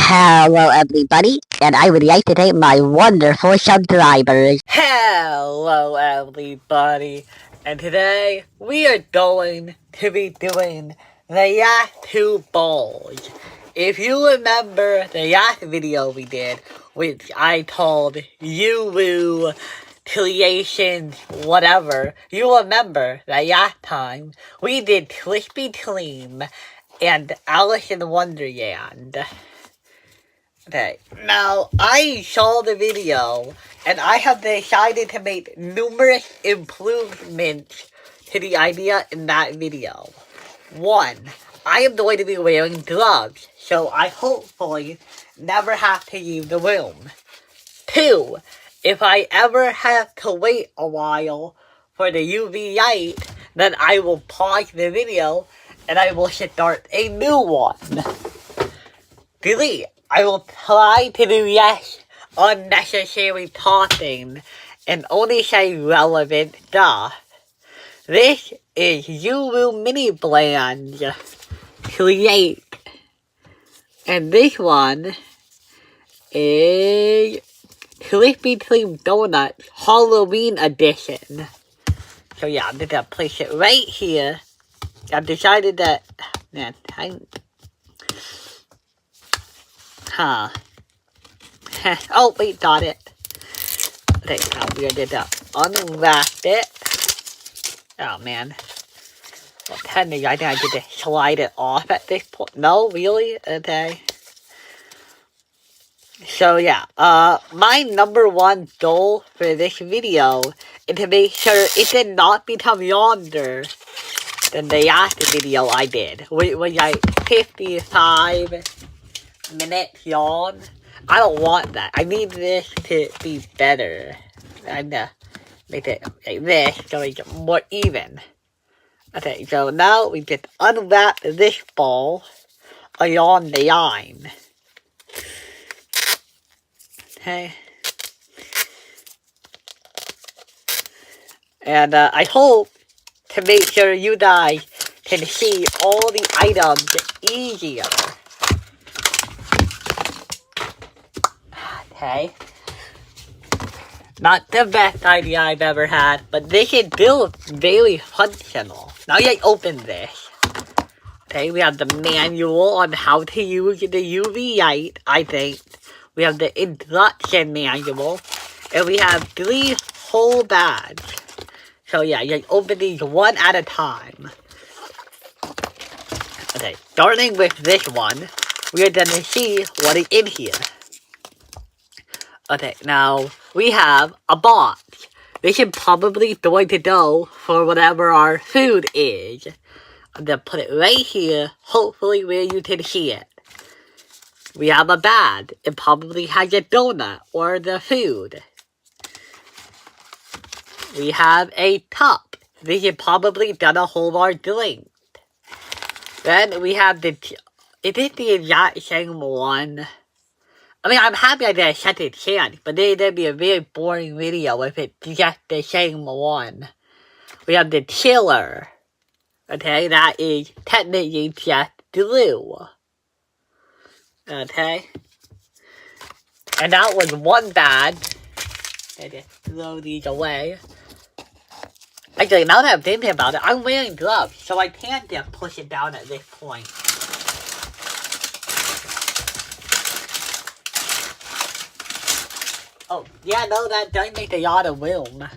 Hello everybody, and I would like to thank my wonderful subscribers. Hello everybody, and today we are going to be doing the Yahoo Bulge. If you remember the Yahoo video we did, which I called Zuru Creations whatever, you remember that last time we did Krispy Kreme and Alice in Wonderland. Okay, now I saw the video and I have decided to make numerous improvements to the idea in that video. 1. I am going to be wearing gloves, so I hopefully never have to leave the room. 2. If I ever have to wait a while for the UV light, then I will pause the video and I will start a new one. 3. I will try to do less unnecessary talking and only say relevant stuff. This is Zuru Mini Brand Create. And this one is Krispy Kreme Doughnuts Halloween Edition. So yeah, I'm gonna place it right here. I've decided that... Oh, wait, got it. Okay, now we're gonna unwrap it. Oh, man. Well, technically, I think I get to slide it off at this point. No, really? Okay. So, yeah. My number one goal for this video is to make sure it did not become longer than the last video I did. Which was like 55 minutes long. I don't want that. I need this to be better. I'm gonna make it like this so we get more even. Okay, so now we just unwrap this ball along the line. Okay. And I hope to make sure you guys can see all the items easier. Okay. Not the best idea I've ever had, but this is still very functional. Now I open this. Okay, we have the manual on how to use the UV light, I think. We have the instruction manual. And we have 3 whole bags. So yeah, you open these one at a time. Okay, starting with this one, we are gonna see what is in here. Okay, now we have a box. This is probably going to go for whatever our food is. I'm gonna put it right here, hopefully where you can see it. We have a bag. It probably has a donut or the food. We have a cup. This is probably gonna hold our drink. Then we have the... It is the exact same one. I mean, I'm happy I did a second chance, but it'd be a very boring video if it's just the same one. We have the chiller. Okay, that is technically just glue. Okay. And that was one bag. I just throw these away. Actually, now that I'm thinking about it, I'm wearing gloves, so I can't just push it down at this point. Oh, yeah, no, that does make a lot of room.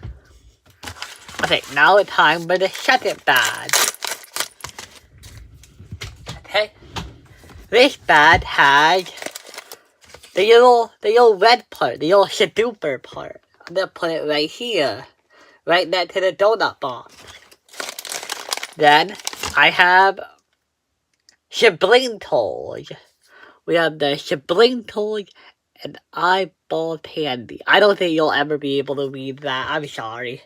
Okay, now it's time for the second bag. Okay. This bag has the little red part, the little shaduper part. I'm gonna put it right here. Right next to the donut box. Then, I have sibling toys. We have the sibling toys and eyeball candy. I don't think you'll ever be able to read that. I'm sorry.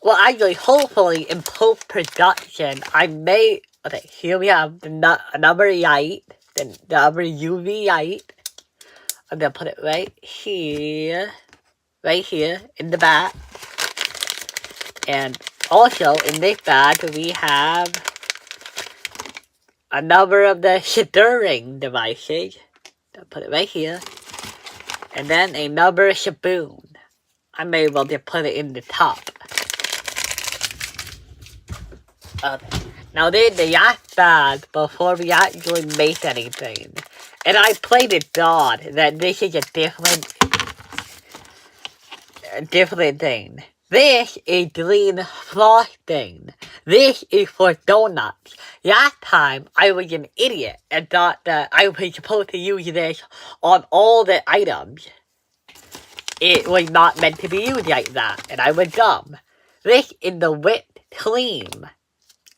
Well, actually, hopefully, in post-production, I may... Okay, here we have another light. The other UV light. I'm gonna put it right here. Right here, in the back. And also, in this bag, we have a number of the stirring devices. I'll put it right here. And then a number spoon. I'm able to put it in the top. Now then, the yacht bad before we actually make anything. And I played it God that this is a different thing. This is green frosting. This is for donuts. Last time, I was an idiot and thought that I was supposed to use this on all the items. It was not meant to be used like that, and I was dumb. This is the whipped cream.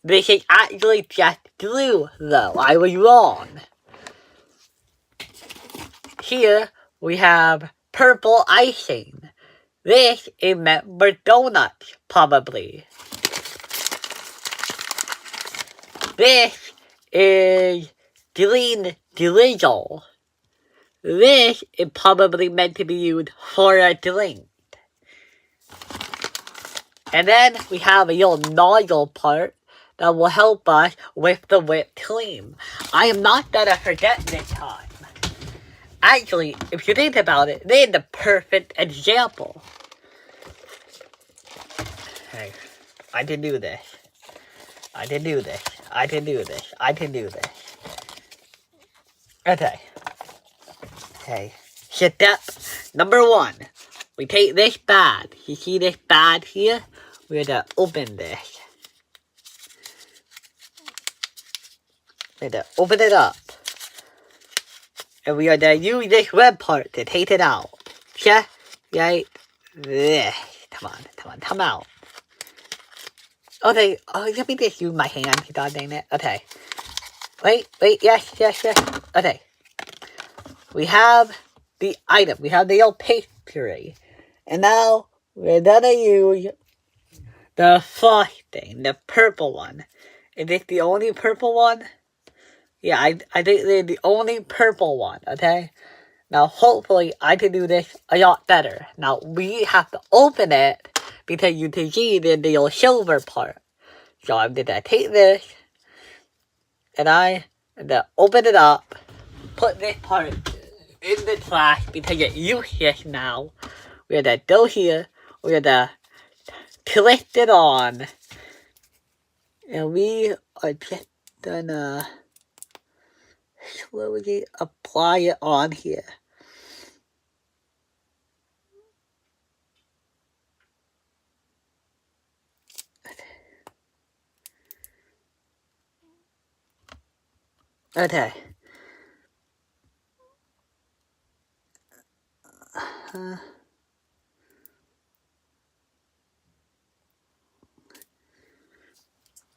This is actually just glue, though. I was wrong. Here, we have purple icing. This is meant for donuts, probably. This is green drizzle. This is probably meant to be used for a drink. And then we have a little nozzle part that will help us with the whipped cream. I am not gonna forget this time. Actually, if you think about it, they're the perfect example. Hey, I can do this. I can do this. I can do this. I can do this. Okay. Okay. Step number 1. We take this bag. You see this bag here? We're gonna open this. We're gonna open it up. And we are gonna use this red part to take it out. Okay? Right there. Come on, come out. Okay, let me just use my hand, god dang it. Okay. Wait, yes. Okay. We have the item. We have the old pastry. And now, we're gonna use the frosting, the purple one. Is this the only purple one? Yeah, I think they're the only purple one, okay? Now, hopefully, I can do this a lot better. Now, we have to open it because you can see the little silver part. So I'm gonna take this, and I'm gonna open it up, put this part in the trash because it's useless now. We're gonna go here, we're gonna twist it on, and we are just gonna slowly apply it on here. Okay.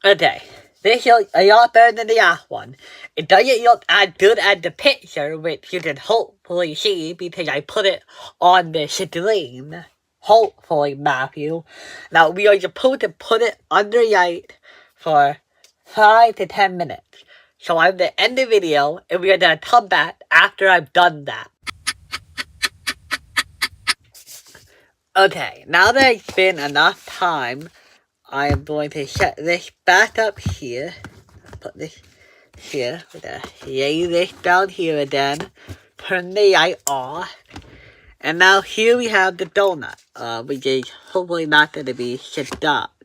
Okay. This looks a lot better than the last one. It doesn't look as good as the picture, which you can hopefully see because I put it on the screen. Hopefully, Matthew. Now, we are supposed to put it under light for 5 to 10 minutes. So I'm going to end the video, and we are going to come back after I've done that. Okay, now that it's been enough time, I am going to set this back up here. Put this here. We're going to lay this down here again. Turn the light off. And now here we have the donut, which is hopefully not going to be stopped.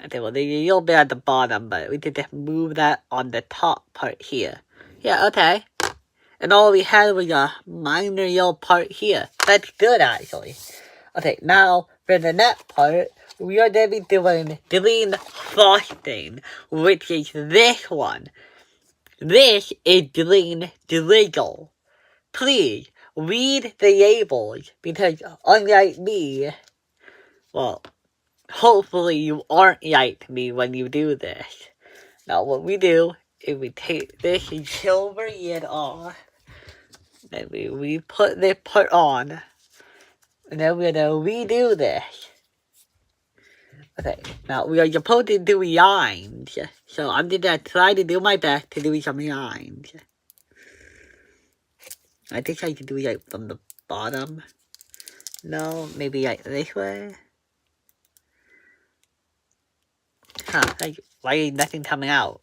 Okay, well, there's a little bit at the bottom, but we can just move that on the top part here. Yeah, okay. And all we had was a minor little part here. That's good, actually. Okay, now, for the next part, we are going to be doing green frosting, which is this one. This is green drizzle. Please, read the labels, because unlike me, well, hopefully you aren't like me when you do this. Now what we do is we take this silver lid off, then we put this part on, and then we're gonna redo this. Okay, now we are supposed to do lines, so I'm gonna try to do my best to do some lines. I think I can do it like from the bottom. No, maybe like this way. Huh, like, why is nothing coming out?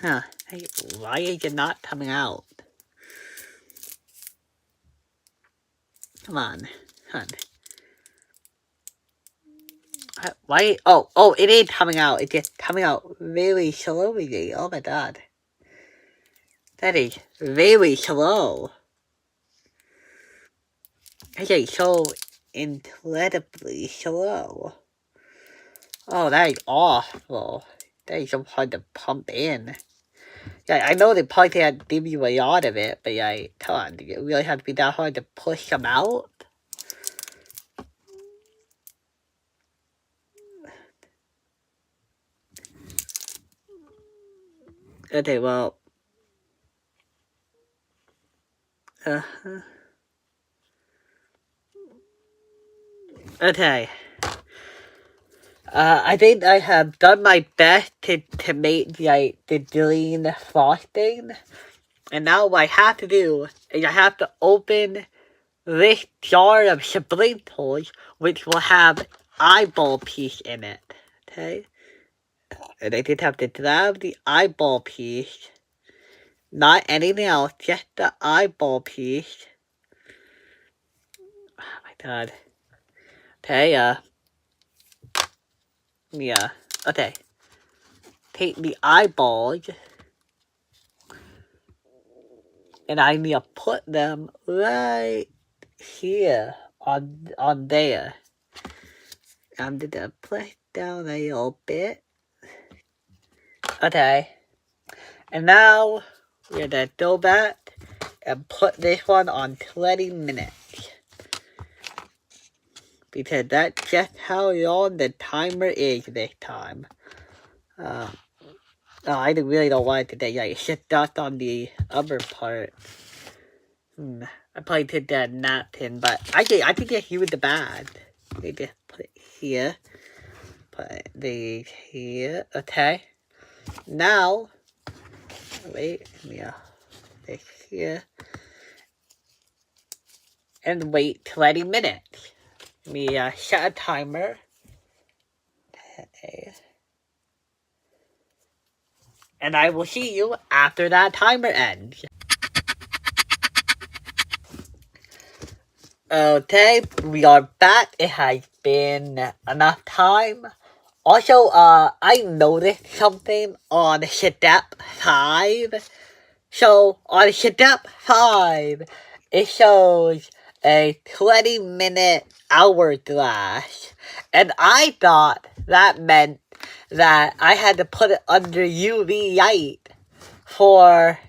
Huh. Hey, why is it not coming out? Come on. Hun. Why? Oh, it is coming out. It's just coming out really slowly. Oh my god. That is very slow. That is so incredibly slow. Oh, that is awful. That is so hard to pump in. Yeah, I know they probably can't give you a lot of it, but yeah, come on, do you really have to be that hard to push them out? Okay, well, okay. I think I have done my best to make the green frosting. And now what I have to do is I have to open this jar of sprinkles, which will have eyeball piece in it. Okay? And I just have to grab the eyeball piece. Not anything else, just the eyeball piece. Oh my god. Okay, yeah. Okay. Take the eyeballs. And I need to put them right here on there. I'm gonna press down a little bit. Okay. And now we're gonna go back and put this one on 20 minutes. Because that's just how long the timer is this time. I really don't want it to like sit dust on the other part. I probably did that napkin, but I think just use the bag. They just put it here. Put these here. Okay. Now, wait, yeah, this here. And wait 20 minutes. Let me set a timer. Okay. And I will see you after that timer ends. Okay, we are back. It has been enough time. Also, I noticed something on step 5. So, on step 5, it shows a 20-minute hourglass. And I thought that meant that I had to put it under UV light for,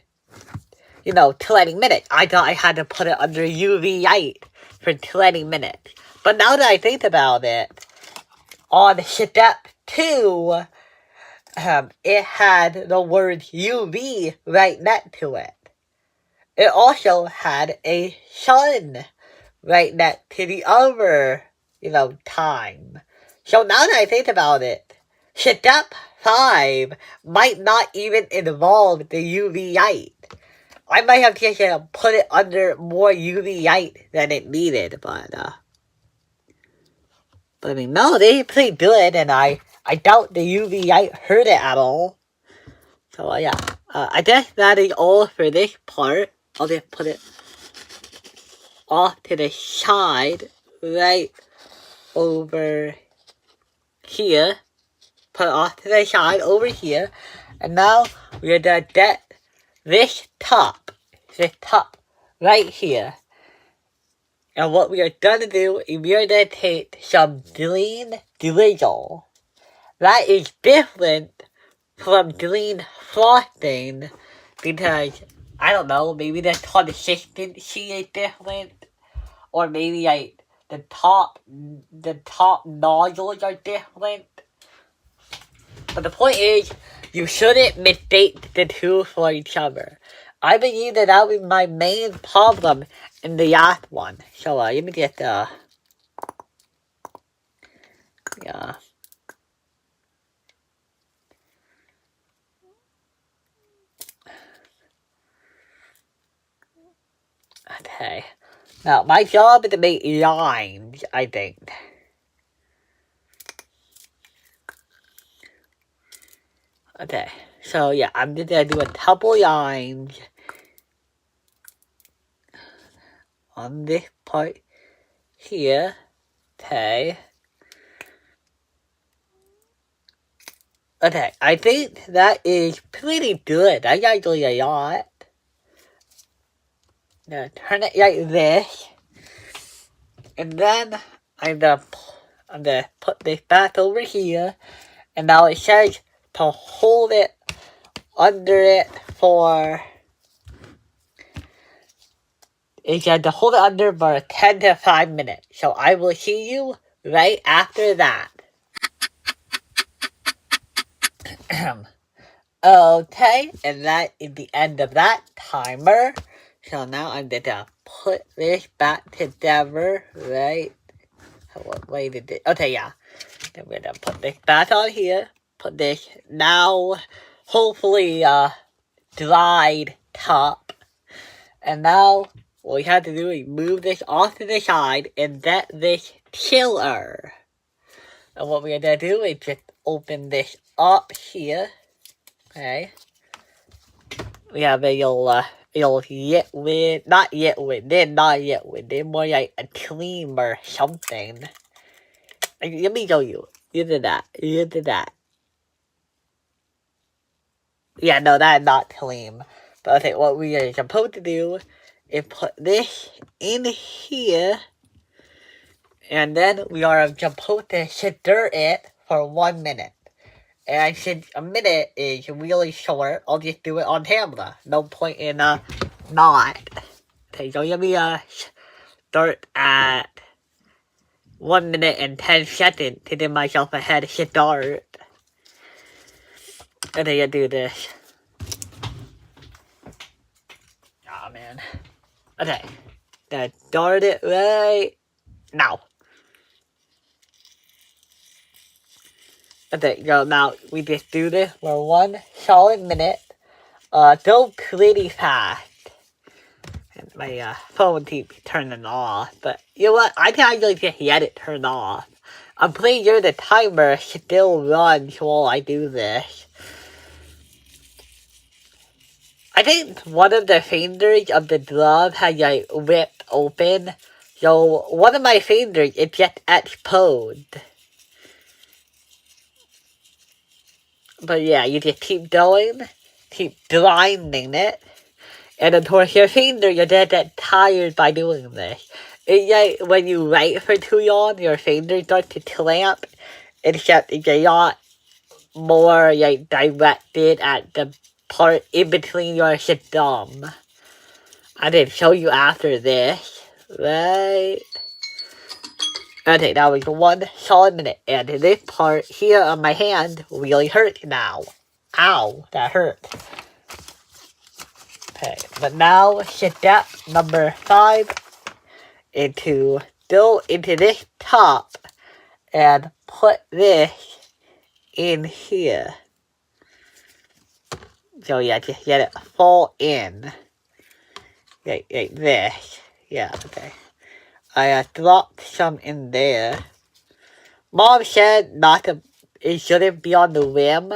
20 minutes. I thought I had to put it under UV light for 20 minutes. But now that I think about it, on step 2, it had the word UV right next to it. It also had a sun right next to the other, time. So now that I think about it, step 5 might not even involve the UV light. I might have to put it under more UV light than it needed, but I mean, no, they did pretty good, and I doubt the UV light hurt it at all. So, yeah. I guess that is all for this part. I'll just put it off to the side, right over here. Put it off to the side over here. And now we're gonna get this top right here. And what we are gonna do is we are gonna take some green drizzle. That is different from green frosting because, I don't know, maybe the consistency is different. Or maybe like the top nodules are different. But the point is, you shouldn't mistake the two for each other. I believe that was my main problem in the last one. So let me get yeah. Okay. Now my job is to make lines, I think. Okay. So yeah, I'm just gonna do a couple lines on this part here. Okay. Okay, I think that is pretty good. I actually a lot. Now turn it like this. And then I'm gonna put this back over here. And now it says to hold it under it for... It said to hold it under for 10 to 5 minutes. So I will see you right after that. Okay, and that is the end of that timer. So now I'm gonna put this back together, right? What way did it? Okay, yeah. I'm gonna put this back on here. Put this now, hopefully, dried top. And now, what we have to do is move this off to the side and get this chiller. And what we're gonna do is just open this up here. Okay. We have a little yet with, not yet with, then not yet with, then more like a cream or something. Like, let me show you. You did that. You did that. Yeah, no, that is not cream. But okay, what we are supposed to do is put this in here. And then we are supposed to stir it for 1 minute. And since a minute is really short, I'll just do it on camera. No point in, not. Okay, so let me, start at 1 minute and 10 seconds to give myself a head start. And then you do this. Aw, man. Okay. Then start it right now. Okay, so now we just do this for 1 solid minute. Go pretty fast. And my phone keeps turning off. But you know what? I can actually just let it turn off. I'm pretty sure the timer still runs while I do this. I think one of the fingers of the glove has like ripped open. So one of my fingers is just exposed. But yeah, you just keep going, keep grinding it, and of course your finger, you're gonna get tired by doing this. It's like when you write for too long, your finger starts to clamp, except it's a lot more like directed at the part in between your thumb. I did show you after this, right? Okay, that was 1 solid minute, and this part here on my hand really hurts now. Ow, that hurt. Okay, but now step number 5 is to go into this top and put this in here. So yeah, just let it fall in. Like this. Yeah, okay. I dropped some in there. Mom said it shouldn't be on the rim.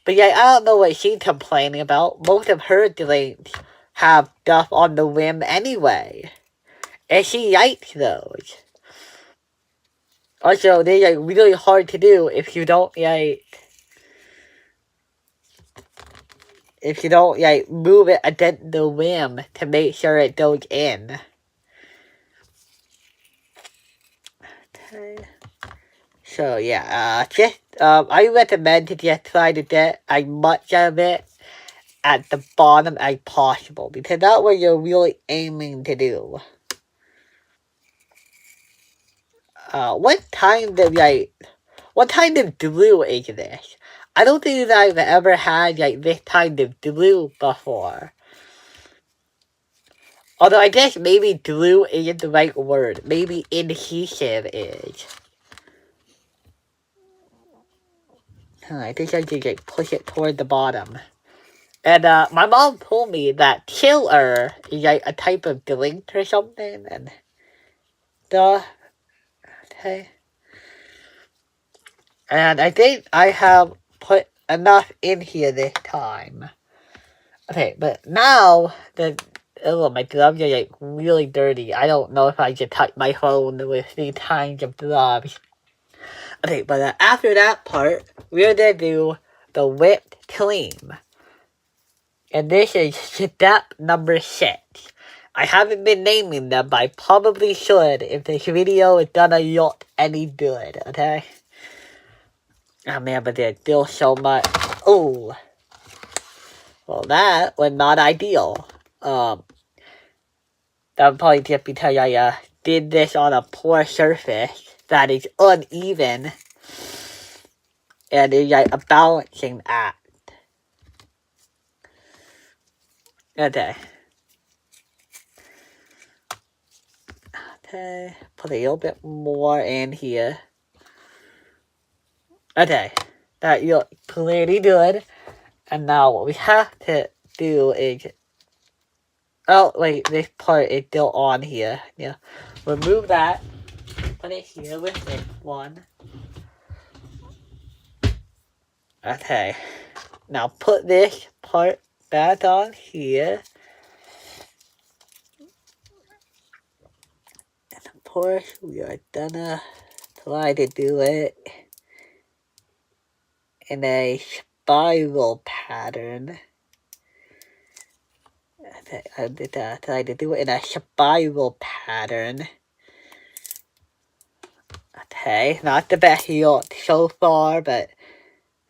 But yeah, I don't know what she's complaining about. Most of her drinks have stuff on the rim anyway. And she likes those. Also, they're like really hard to do if you don't move it against the rim to make sure it goes in. Okay. So yeah, I recommend to just try to get as much of it at the bottom as possible, because that's what you're really aiming to do. What kind of glue is this? I don't think that I've ever had this kind of glue before. Although I guess maybe glue isn't the right word. Maybe adhesive is. I think I should push it toward the bottom. And my mom told me that chiller is a type of drink or something. And okay. And I think I have put enough in here this time. Okay, but now my gloves are like really dirty. I don't know if I should touch my phone with 3 kinds of gloves. Okay, but after that part, we're gonna do the whipped cream. And this is step number 6. I haven't been naming them, but I probably should if this video is gonna look any good, okay? Oh man, but there's still so much. Oh. Well, that was not ideal. That would probably just because I did this on a poor surface that is uneven. And it's like a balancing act. Okay. Okay, put a little bit more in here. Okay, that looks pretty good. And now what we have to do is... Oh, wait, this part is still on here. Yeah, remove that. Put it here with this one. Okay, now put this part back on here. And of course, we are gonna try to do it in a spiral pattern. Okay, I did try to do it in a spiral pattern. Okay, not the best look so far, but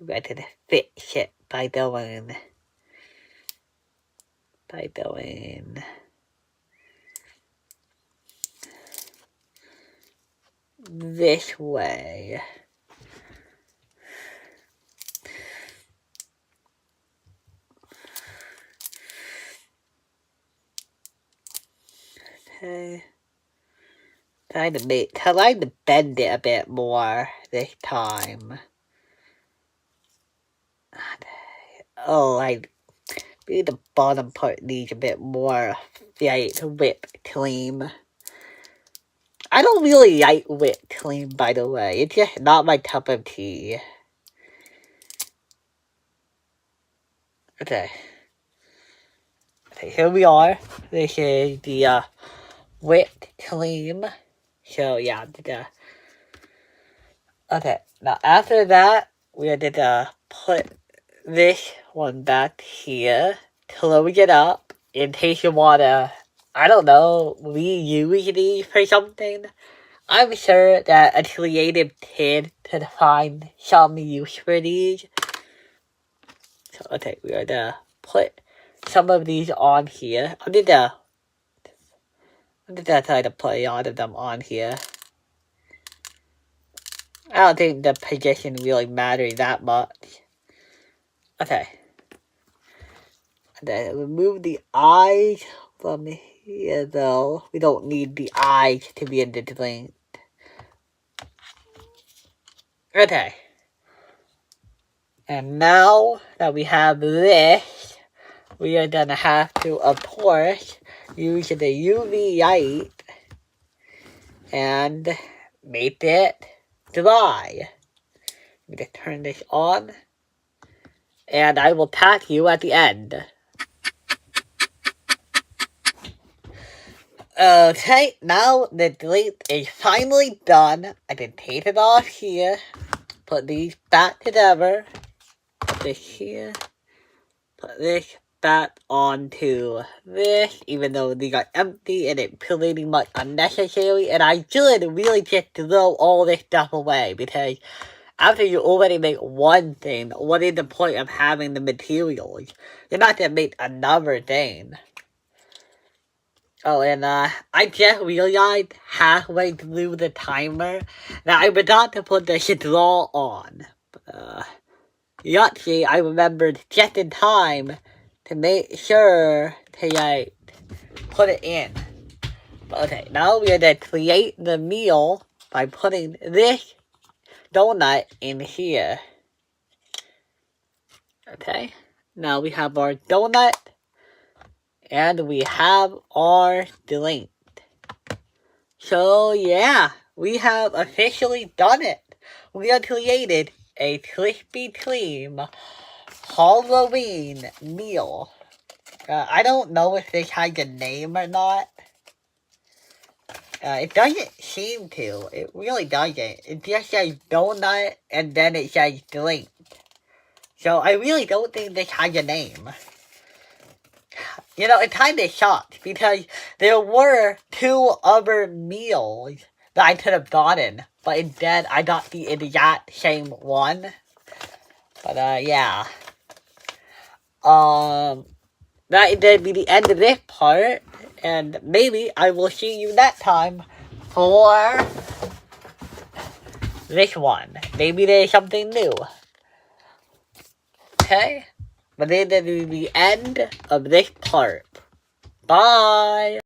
I'm going to fix it by doing this way. Okay. Trying to bend it a bit more this time. Oh, maybe the bottom part needs a bit more whipped cream. I don't really like whipped cream, by the way. It's just not my cup of tea. Okay. Okay, here we are. This is the whipped cream. So yeah, okay. Now after that, we're gonna put this one back here, close it up in case you wanna, I don't know, reuse these for something. I'm sure that a creative kid could find some use for these. So okay, we're gonna put some of these on here. I'm gonna try to put a lot of them on here. I don't think the position really matters that much. Okay. And then remove the eyes from here, though. We don't need the eyes to be in the drink. Okay. And now that we have this, we are gonna have to, of course, use the UV light and make it dry. I'm gonna turn this on, and I will tag you at the end. Okay, now the drink is finally done. I can take it off here, put these back together, put this here, put this back onto this, even though these are empty and it's pretty much unnecessary, and I should really just throw all this stuff away, because after you already make one thing, what is the point of having the materials? You're not gonna make another thing. Oh, and I just realized halfway through the timer that I forgot to put the straw on. But, luckily, I remembered just in time to make sure to, put it in. But, okay, now we're gonna create the meal by putting this donut in here. Okay, now we have our donut. And we have our drink. So yeah, we have officially done it. We have created a Krispy Kreme Halloween meal. I don't know if this has a name or not. It doesn't seem to. It really doesn't. It just says donut and then it says drink. So I really don't think this has a name. You know, it kind of sucks because there were 2 other meals that I could have gotten, but instead I got the exact same one. But yeah. That would be the end of this part, and maybe I will see you next time for this one. Maybe there's something new. Okay? But then that will be the end of this part. Bye!